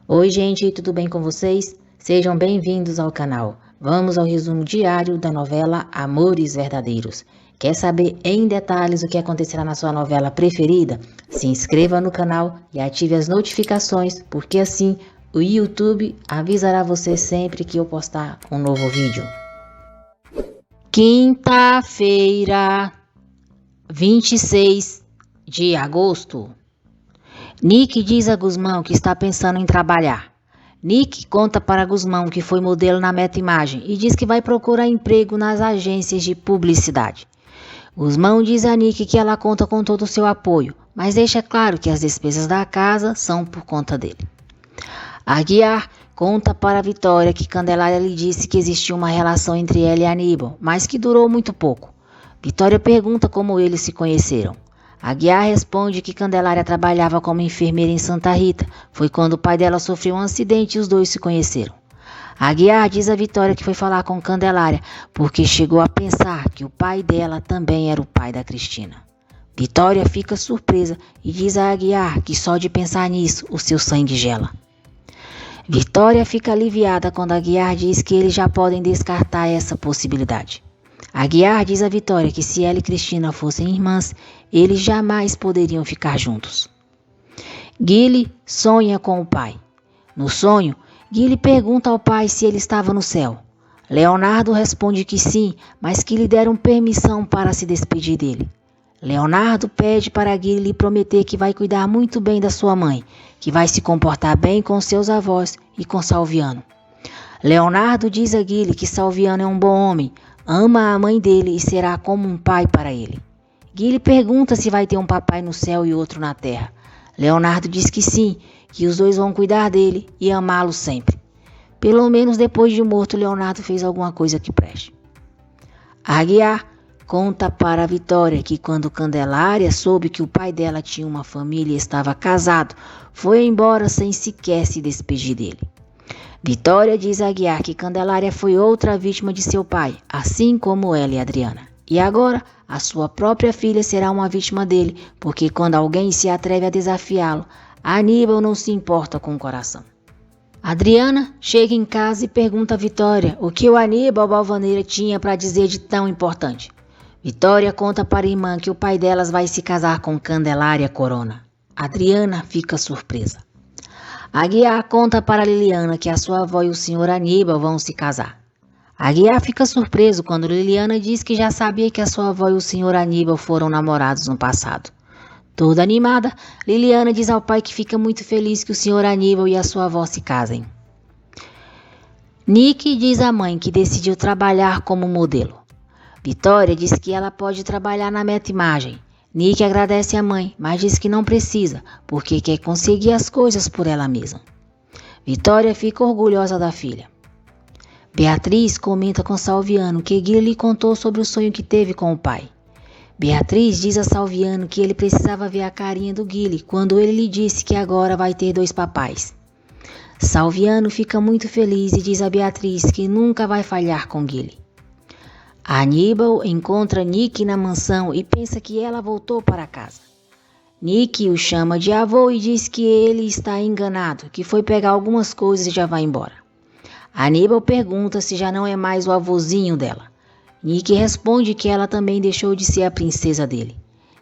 Oi gente, tudo bem com vocês? Sejam bem-vindos ao canal. Vamos ao resumo diário da novela Amores Verdadeiros. Quer saber em detalhes o que acontecerá na sua novela preferida? Se inscreva no canal e ative as notificações, porque assim o YouTube avisará você sempre que eu postar um novo vídeo. Quinta-feira, 26 de agosto. Nick diz a Guzmão que está pensando em trabalhar. Nick conta para Guzmão que foi modelo na Meta Imagem e diz que vai procurar emprego nas agências de publicidade. Guzmão diz a Nick que ela conta com todo o seu apoio, mas deixa claro que as despesas da casa são por conta dele. Aguiar conta para Vitória que Candelária lhe disse que existia uma relação entre ela e Aníbal, mas que durou muito pouco. Vitória pergunta como eles se conheceram. Aguiar responde que Candelária trabalhava como enfermeira em Santa Rita. Foi quando o pai dela sofreu um acidente e os dois se conheceram. Aguiar diz a Vitória que foi falar com Candelária porque chegou a pensar que o pai dela também era o pai da Cristina. Vitória fica surpresa e diz a Aguiar que só de pensar nisso o seu sangue gela. Vitória fica aliviada quando Aguiar diz que eles já podem descartar essa possibilidade. Aguiar diz a Vitória que se ela e Cristina fossem irmãs, eles jamais poderiam ficar juntos. Guile sonha com o pai. No sonho, Guile pergunta ao pai se ele estava no céu. Leonardo responde que sim, mas que lhe deram permissão para se despedir dele. Leonardo pede para Guile lhe prometer que vai cuidar muito bem da sua mãe, que vai se comportar bem com seus avós e com Salviano. Leonardo diz a Guile que Salviano é um bom homem, ama a mãe dele e será como um pai para ele. Guile pergunta se vai ter um papai no céu e outro na terra. Leonardo diz que sim, que os dois vão cuidar dele e amá-lo sempre. Pelo menos depois de morto, Leonardo fez alguma coisa que preste. Aguiar conta para a Vitória que quando Candelária soube que o pai dela tinha uma família e estava casado, foi embora sem sequer se despedir dele. Vitória diz a Aguiar que Candelária foi outra vítima de seu pai, assim como ela e Adriana. E agora, a sua própria filha será uma vítima dele, porque quando alguém se atreve a desafiá-lo, Aníbal não se importa com o coração. Adriana chega em casa e pergunta a Vitória o que o Aníbal Balvaneira tinha para dizer de tão importante. Vitória conta para a irmã que o pai delas vai se casar com Candelária Corona. Adriana fica surpresa. Aguiar conta para Liliana que a sua avó e o senhor Aníbal vão se casar. Aguiar fica surpreso quando Liliana diz que já sabia que a sua avó e o senhor Aníbal foram namorados no passado. Toda animada, Liliana diz ao pai que fica muito feliz que o senhor Aníbal e a sua avó se casem. Nick diz à mãe que decidiu trabalhar como modelo. Vitória diz que ela pode trabalhar na Meta Imagem. Nick agradece a mãe, mas diz que não precisa, porque quer conseguir as coisas por ela mesma. Vitória fica orgulhosa da filha. Beatriz comenta com Salviano que Guile lhe contou sobre o sonho que teve com o pai. Beatriz diz a Salviano que ele precisava ver a carinha do Guile quando ele lhe disse que agora vai ter 2 papais. Salviano fica muito feliz e diz a Beatriz que nunca vai falhar com Guile. Aníbal encontra Nick na mansão e pensa que ela voltou para casa. Nick o chama de avô e diz que ele está enganado, que foi pegar algumas coisas e já vai embora. Aníbal pergunta se já não é mais o avôzinho dela. Nick responde que ela também deixou de ser a princesa dele.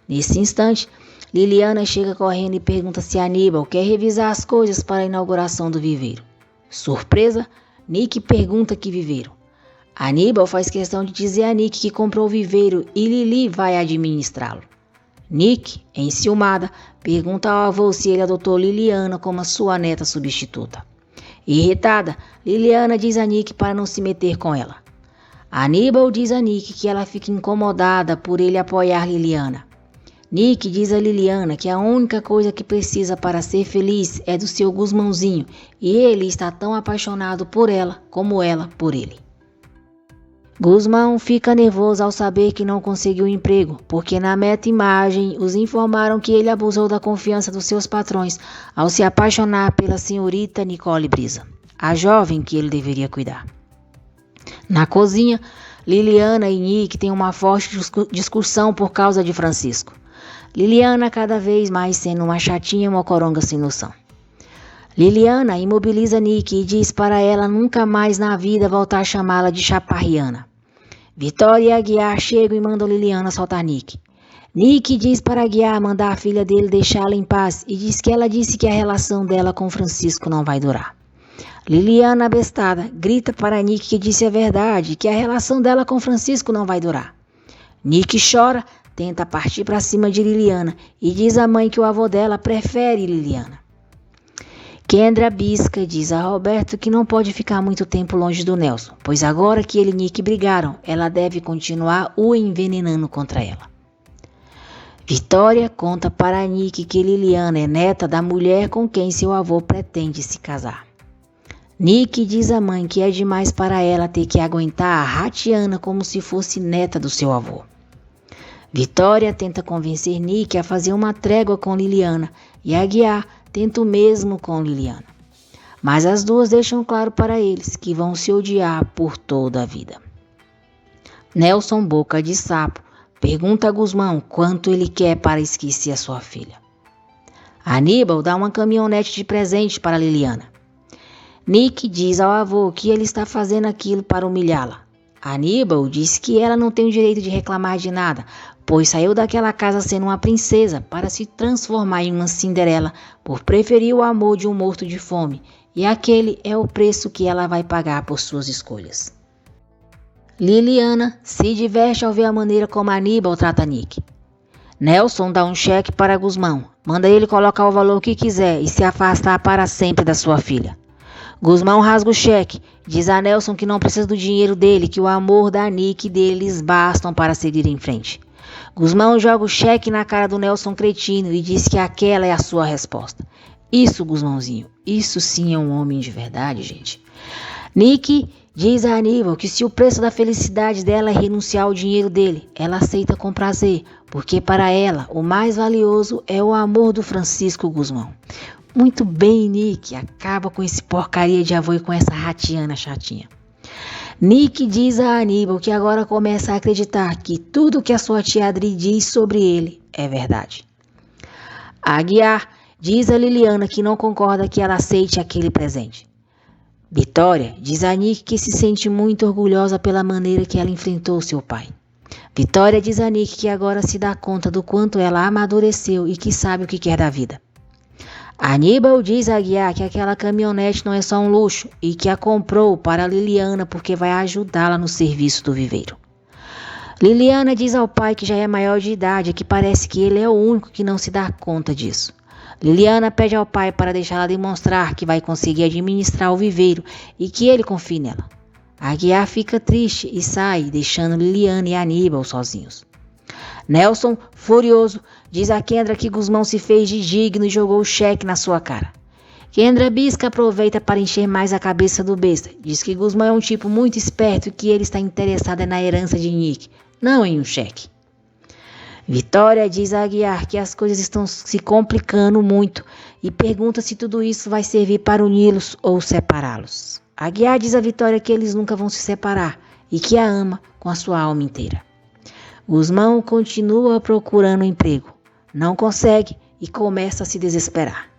Nesse instante, Liliana chega correndo e pergunta se Aníbal quer revisar as coisas para a inauguração do viveiro. Surpresa, Nick pergunta que viveiro. Aníbal faz questão de dizer a Nick que comprou o viveiro e Lili vai administrá-lo. Nick, enciumada, pergunta ao avô se ele adotou Liliana como a sua neta substituta. Irritada, Liliana diz a Nick para não se meter com ela. Aníbal diz a Nick que ela fica incomodada por ele apoiar Liliana. Nick diz a Liliana que a única coisa que precisa para ser feliz é do seu Guzmãozinho e ele está tão apaixonado por ela como ela por ele. Guzmão fica nervoso ao saber que não conseguiu emprego, porque na Meta Imagem os informaram que ele abusou da confiança dos seus patrões ao se apaixonar pela senhorita Nicole Brisa, a jovem que ele deveria cuidar. Na cozinha, Liliana e Nick têm uma forte discussão por causa de Francisco. Liliana cada vez mais sendo uma chatinha mocoronga sem noção. Liliana imobiliza Nick e diz para ela nunca mais na vida voltar a chamá-la de Chaparriana. Vitória e Aguiar chegam e mandam Liliana soltar Nick. Nick diz para Aguiar mandar a filha dele deixá-la em paz e diz que ela disse que a relação dela com Francisco não vai durar. Liliana, abestada, grita para Nick que disse a verdade, que a relação dela com Francisco não vai durar. Nick chora, tenta partir para cima de Liliana e diz à mãe que o avô dela prefere Liliana. Kendra bisca e diz a Roberto que não pode ficar muito tempo longe do Nelson, pois agora que ele e Nick brigaram, ela deve continuar o envenenando contra ela. Vitória conta para Nick que Liliana é neta da mulher com quem seu avô pretende se casar. Nick diz à mãe que é demais para ela ter que aguentar a Ratiana como se fosse neta do seu avô. Vitória tenta convencer Nick a fazer uma trégua com Liliana e Aguiar tenta o mesmo com Liliana. Mas as duas deixam claro para eles que vão se odiar por toda a vida. Nelson, boca de sapo, pergunta a Guzmão quanto ele quer para esquecer a sua filha. Aníbal dá uma caminhonete de presente para Liliana. Nick diz ao avô que ele está fazendo aquilo para humilhá-la. Aníbal diz que ela não tem o direito de reclamar de nada, pois saiu daquela casa sendo uma princesa para se transformar em uma Cinderela por preferir o amor de um morto de fome, e aquele é o preço que ela vai pagar por suas escolhas. Liliana se diverte ao ver a maneira como Aníbal trata Nick. Nelson dá um cheque para Guzmão, manda ele colocar o valor que quiser e se afastar para sempre da sua filha. Guzmão rasga o cheque, diz a Nelson que não precisa do dinheiro dele, que o amor da Nick e deles bastam para seguir em frente. Guzmão joga o cheque na cara do Nelson cretino e diz que aquela é a sua resposta. Isso, Guzmãozinho, isso sim é um homem de verdade, gente. Nick diz a Aníbal que se o preço da felicidade dela é renunciar ao dinheiro dele, ela aceita com prazer, porque para ela o mais valioso é o amor do Francisco Guzmão. Muito bem, Nick, acaba com esse porcaria de avô e com essa Ratiana chatinha. Nick diz a Aníbal que agora começa a acreditar que tudo que a sua tia Adri diz sobre ele é verdade. Aguiar diz a Liliana que não concorda que ela aceite aquele presente. Vitória diz a Nick que se sente muito orgulhosa pela maneira que ela enfrentou seu pai. Vitória diz a Nick que agora se dá conta do quanto ela amadureceu e que sabe o que quer da vida. Aníbal diz a Aguiar que aquela caminhonete não é só um luxo e que a comprou para Liliana porque vai ajudá-la no serviço do viveiro. Liliana diz ao pai que já é maior de idade e que parece que ele é o único que não se dá conta disso. Liliana pede ao pai para deixá-la demonstrar que vai conseguir administrar o viveiro e que ele confie nela. Aguiar fica triste e sai, deixando Liliana e Aníbal sozinhos. Nelson, furioso, diz a Kendra que Guzmão se fez de digno e jogou o cheque na sua cara. Kendra bisca aproveita para encher mais a cabeça do besta. Diz que Guzmão é um tipo muito esperto e que ele está interessado na herança de Nick, não em um cheque. Vitória diz a Aguiar que as coisas estão se complicando muito e pergunta se tudo isso vai servir para uni-los ou separá-los. Aguiar diz a Vitória que eles nunca vão se separar e que a ama com a sua alma inteira. Guzmão continua procurando emprego, não consegue e começa a se desesperar.